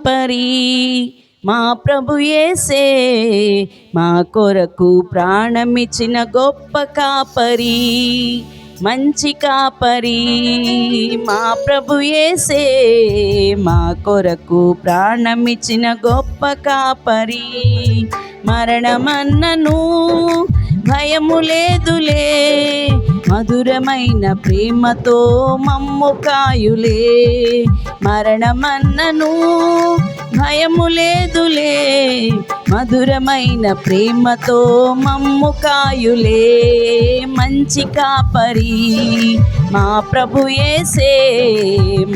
పరి మా ప్రభు యేసే మా కొరకు ప్రాణమిచ్చిన గొప్ప కాపరి, మంచి కాపరి. మా ప్రభు యేసే మా కొరకు ప్రాణమిచ్చిన గొప్ప కాపరి. మరణమన్నను భయము లేదులే, మధురమైన ప్రేమతో మమ్ము కాయులే. మరణమన్నను భయము లేదులే, మధురమైన ప్రేమతో మమ్ము కాయులే. మంచి కాపరి మా ప్రభు యేసే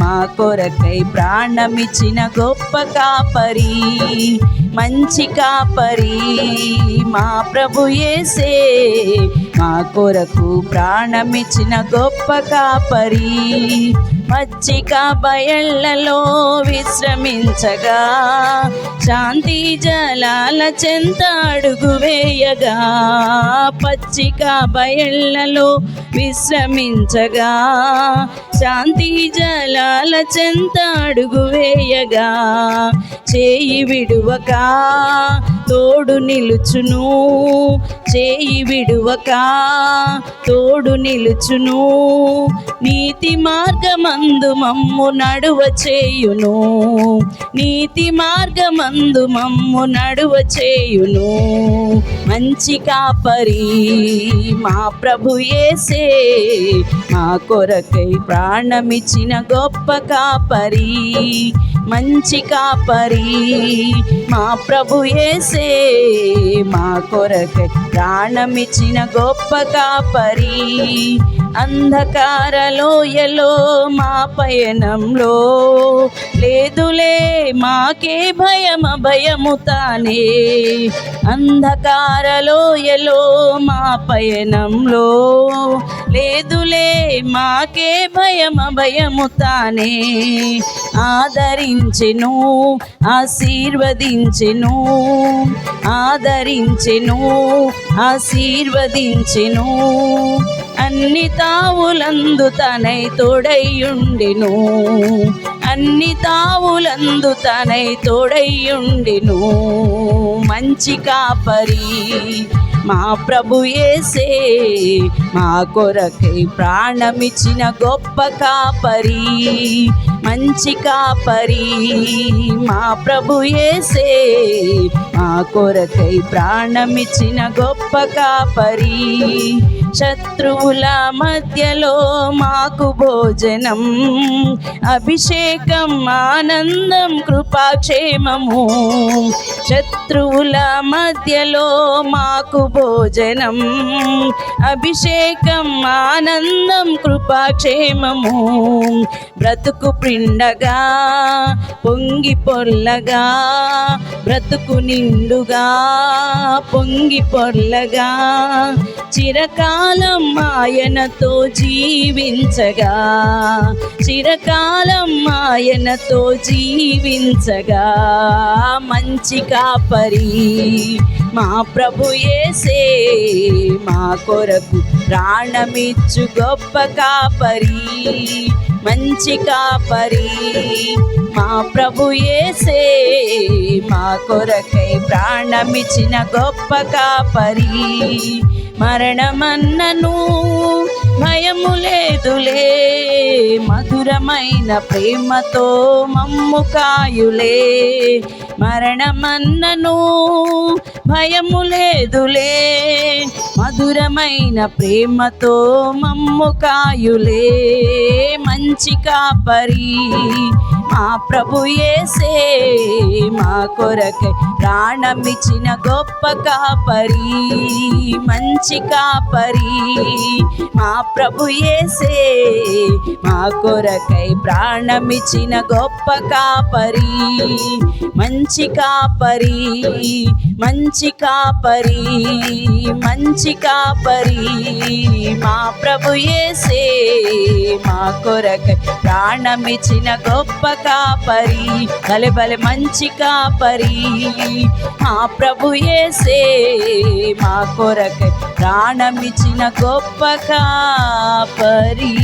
మా కొరకై ప్రాణమిచ్చిన గొప్ప కాపరి, మంచి కాపరి. మా ప్రభు యేసే మా కొరకు ప్రాణమిచ్చిన గొప్ప కాపరి. పచ్చిక బయళ్ళలో విశ్రమించగా, శాంతి జలాల చెంత అడుగు వేయగా. పచ్చిక బయళ్ళలో విశ్రమించగా, శాంతి జలాల చెంత అడుగు వేయగా. చేయి విడువక తోడు నిలుచును, చేయి విడువక తోడు నిలుచును. నీతి మార్గమందు మమ్ము నడువ చేయును, నీతి మార్గమందు మమ్ము నడువ చేయును. మంచి కాపరి మా ప్రభు యేసే మా కొరకై ప్రాణమిచ్చిన గొప్ప కాపరి, మంచి కాపరి. మా ప్రభు యేసే మా కొరకై ప్రాణమిచ్చిన గొప్ప కాపరి. అంధకార లోయలో మా పయనంలో లేదులే మాకే భయము తానే. అంధకార లోయలో మా పయనంలో లేదులే మాకే భయము తానే. ఆదరించెను ఆశీర్వదించెను, ఆదరించెను ఆశీర్వదించెను. అన్ని తావులందు తనై తోడైయుండెను, అన్ని తావులందు తనై తోడైయుండెను. మంచి కాపరి మా ప్రభు యేసే మా కొరకై ప్రాణమిచ్చిన గొప్ప కాపరి, మంచి కాపరి. మా ప్రభు యేసే మా కొరకై ప్రాణమిచ్చిన గొప్ప కాపరి. శత్రువుల మధ్యలో మాకు భోజనం, అభిషేకం ఆనందం కృపాక్షేమము. శత్రువుల మధ్యలో మాకు భోజనం, అభిషేకం ఆనందం కృపాక్షేమము. బ్రతుకు పిండగా పొంగి పొర్లగా, బ్రతుకు నిండుగా పొంగి పొర్లగా. చిరకాలం ఆయనతో జీవించగా, చిరకాలం ఆయనతో జీవించగా. మంచి కాపరి మా ప్రభు యేసే మా కొరకు ప్రాణమిచ్చు గొప్ప కాపరి, మంచి కాపరి. మా ప్రభు యేసే మా కొరకై ప్రాణమిచ్చిన గొప్ప కాపరి. మరణమన్నను భయము లేదులే, మధురమైన ప్రేమతో మమ్ము కాయులే. మరణమన్నను భయము లేదులే, మధురమైన ప్రేమతో మమ్ము కాయులే. మంచి కాపరి మా ప్రభు యేసే మా కొరకై ప్రాణమిచ్చిన గొప్ప కాపరి, మంచి కాపరి. మా ప్రభు యేసే మా కొరకై ప్రాణమిచ్చిన గొప్ప కాపరి, మంచి కాపరి, మంచి కాపరి, మంచి కాపరి. మా ప్రభు యేసే మా కొరకై ప్రాణమిచ్చిన గొప్ప కాపరి, భలే భలే మంచి కాపరి. మా ప్రభు యేసే మా కొరకై ప్రాణమిచ్చిన గొప్ప కాపరి.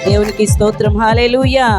దేవునికి స్తోత్రం. హల్లెలూయా.